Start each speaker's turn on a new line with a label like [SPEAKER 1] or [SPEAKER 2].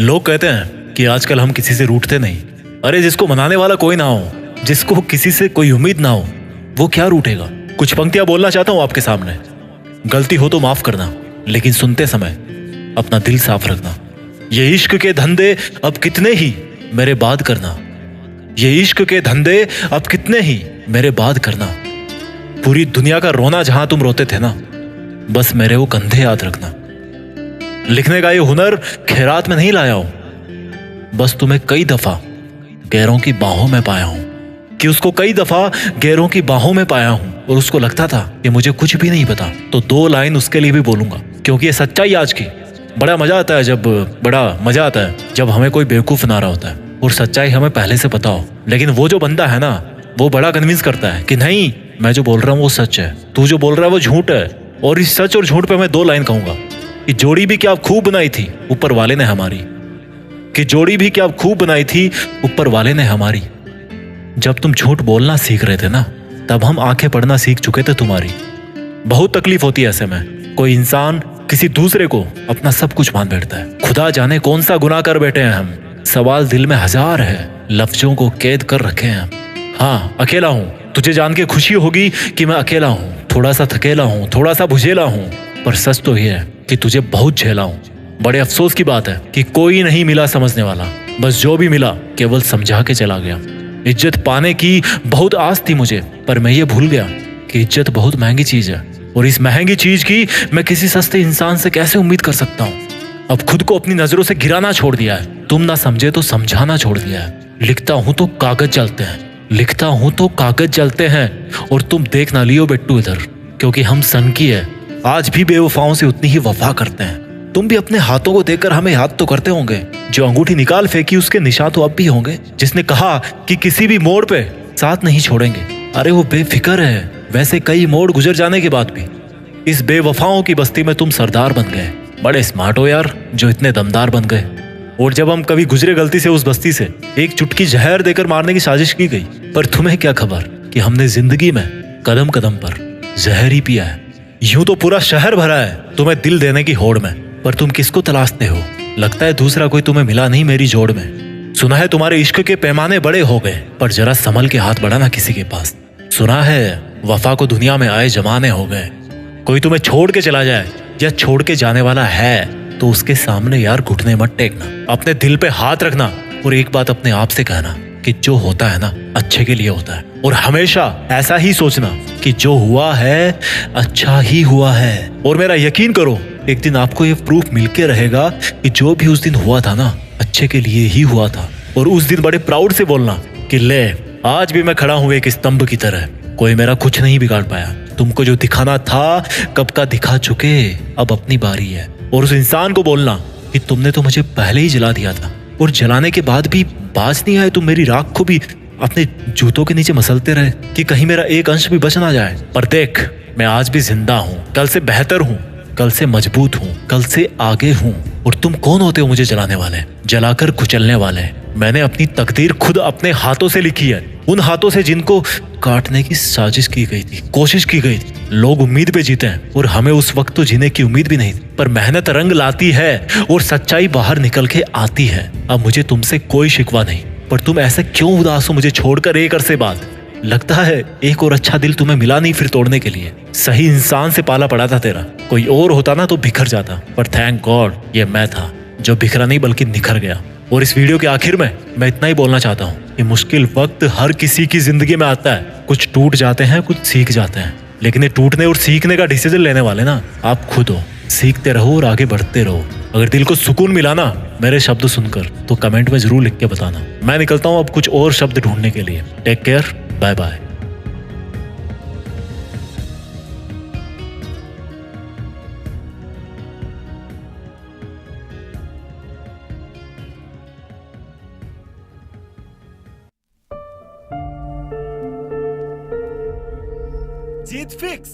[SPEAKER 1] लोग कहते हैं कि आजकल हम किसी से रूठते नहीं। अरे जिसको मनाने वाला कोई ना हो, जिसको किसी से कोई उम्मीद ना हो, वो क्या रूठेगा। कुछ पंक्तियां बोलना चाहता हूं आपके सामने। गलती हो तो माफ करना, लेकिन सुनते समय अपना दिल साफ रखना। ये इश्क के धंधे अब कितने ही मेरे बाद करना। ये इश्क के धंधे अब कितने ही मेरे बाद करना। पूरी दुनिया का रोना जहां तुम रोते थे ना, बस मेरे वो कंधे याद रखना। लिखने का ये हुनर खैरात में नहीं लाया हूं, बस तुम्हें कई दफा गैरों की बाहों में पाया हूं। कि उसको कई दफा गैरों की बाहों में पाया हूं और उसको लगता था कि मुझे कुछ भी नहीं पता। तो 2 लाइन उसके लिए भी बोलूंगा, क्योंकि ये सच्चाई आज की। बड़ा मजा आता है जब हमें कोई बेवकूफ ना रहा होता है और सच्चाई हमें पहले से पता हो। लेकिन वो जो बंदा है ना, वो बड़ा कन्विंस करता है कि नहीं, मैं जो बोल रहा हूँ वो सच है, तू जो बोल रहा है वो झूठ है। और इस सच और झूठ पे मैं 2 लाइन कहूंगा कि जोड़ी भी क्या खूब बनाई थी ऊपर वाले ने हमारी। कि जोड़ी भी क्या खूब बनाई थी ऊपर वाले ने हमारी। जब तुम झूठ बोलना सीख रहे थे ना, तब हम आंखें पढ़ना सीख चुके थे तुम्हारी। बहुत तकलीफ होती है ऐसे में। कोई इंसान किसी दूसरे को अपना सब कुछ मान बैठता है। खुदा जाने कौन सा गुनाह कर बैठे हैं हम। सवाल दिल में हजार है, लफ्जों को कैद कर रखे हैं हम। हाँ, अकेला हूं, तुझे जान के खुशी होगी कि मैं अकेला हूं। थोड़ा सा थकेला हूं, थोड़ा सा बुझेला हूं, पर सच तो ये है कि तुझे बहुत झेला हूं। बड़े अफसोस की बात है कि कोई नहीं मिला समझने वाला। बस जो भी मिला केवल समझा के चला गया। इज्जत पाने की बहुत आस थी मुझे, पर मैं ये भूल गया कि इज्जत बहुत महंगी चीज है। और इस महंगी चीज की मैं किसी सस्ते इंसान से कैसे उम्मीद कर सकता हूँ। अब खुद को अपनी नजरों से गिराना छोड़ दिया है। तुम ना समझे तो समझाना छोड़ दिया है। लिखता हूं तो कागज जलते हैं, लिखता हूं तो कागज जलते हैं। और तुम देख ना लियो बेट्टू इधर, क्योंकि हम सन की है। आज भी बेवफाओं से उतनी ही वफा करते हैं। तुम भी अपने हाथों को देखकर हमें याद तो करते होंगे। जो अंगूठी निकाल फेंकी उसके निशान तो अब भी होंगे। जिसने कहा कि किसी भी मोड़ पे साथ नहीं छोड़ेंगे, अरे वो बेफिक्र है। वैसे कई मोड़ गुजर जाने के बाद भी इस बेवफाओं की बस्ती में तुम सरदार बन गए। बड़े स्मार्ट हो यार, जो इतने दमदार बन गए। और जब हम कभी गुजरे गलती से उस बस्ती से, एक चुटकी जहर देकर मारने की साजिश की गई, पर तुम्हें क्या खबर कि हमने जिंदगी में कदम कदम पर जहर ही पिया है। यूं तो पूरा शहर भरा है तुम्हें दिल देने की होड़ में, पर तुम किसको तलाशते हो। लगता है दूसरा कोई तुम्हें मिला नहीं मेरी जोड़ में। सुना है तुम्हारे इश्क के पैमाने बड़े हो गए, पर जरा संभल के हाथ बढ़ाना किसी के पास। सुना है वफा को दुनिया में आए जमाने हो गए। कोई तुम्हें छोड़ के चला जाए या छोड़ के जाने वाला है तो उसके सामने यार घुटने मत टेकना। अपने दिल पे हाथ रखना और एक बात अपने आप से कहना कि जो होता है ना अच्छे के लिए होता है। और हमेशा ऐसा ही सोचना कि जो हुआ है अच्छा ही हुआ है। और मेरा यकीन करो, एक दिन आपको ये प्रूफ मिलके रहेगा कि जो भी उस दिन हुआ था ना अच्छे के लिए ही हुआ था। और उस दिन बड़े प्राउड से बोलना कि ले, आज भी मैं खड़ा हूं एक स्तंभ की तरह। कोई मेरा कुछ नहीं बिगाड़ पाया। तुमको जो दिखाना था कब का दिखा चुके, अब अपनी बारी है। और उस इंसान को बोलना कि तुमने तो मुझे पहले ही जला दिया था, और जलाने के बाद भी बाज नहीं आए। तुम मेरी राख को भी अपने जूतों के नीचे मसलते रहे कि कहीं मेरा एक अंश भी बच ना जाए। पर देख, मैं आज भी जिंदा हूँ, कल से बेहतर हूँ, कल से मजबूत हूँ, कल से आगे हूँ। और तुम कौन होते हो मुझे जलाने वाले, जलाकर कुचलने वाले। मैंने अपनी तकदीर खुद अपने हाथों से लिखी है, उन हाथों से जिनको काटने की साजिश की गई थी, कोशिश की गई थी। लोग उम्मीद पे जीते हैं और हमें उस वक्त तो जीने की उम्मीद भी नहीं थी। पर मेहनत रंग लाती है और सच्चाई बाहर निकल के आती है। अब मुझे तुमसे कोई शिकवा नहीं, पर तुम ऐसे क्यों उदास हो मुझे छोड़कर एक अरसे बाद। लगता है एक और अच्छा दिल तुम्हें मिला नहीं फिर तोड़ने के लिए। सही इंसान से पाला पड़ा था तेरा, कोई और होता ना तो बिखर जाता। पर थैंक गॉड ये मैं था जो बिखरा नहीं बल्कि निखर गया। और इस वीडियो के आखिर में मैं इतना ही बोलना चाहता हूँ कि मुश्किल वक्त हर किसी की जिंदगी में आता है। कुछ टूट जाते हैं, कुछ सीख जाते हैं, लेकिन ये टूटने और सीखने का डिसीजन लेने वाले ना आप खुद हो। सीखते रहो और आगे बढ़ते रहो। अगर दिल को सुकून मिला ना मेरे शब्द सुनकर, तो कमेंट में जरूर लिख के बताना। मैं निकलता हूँ अब कुछ और शब्द ढूंढने के लिए। Take care, bye bye.
[SPEAKER 2] जीत फिक्स।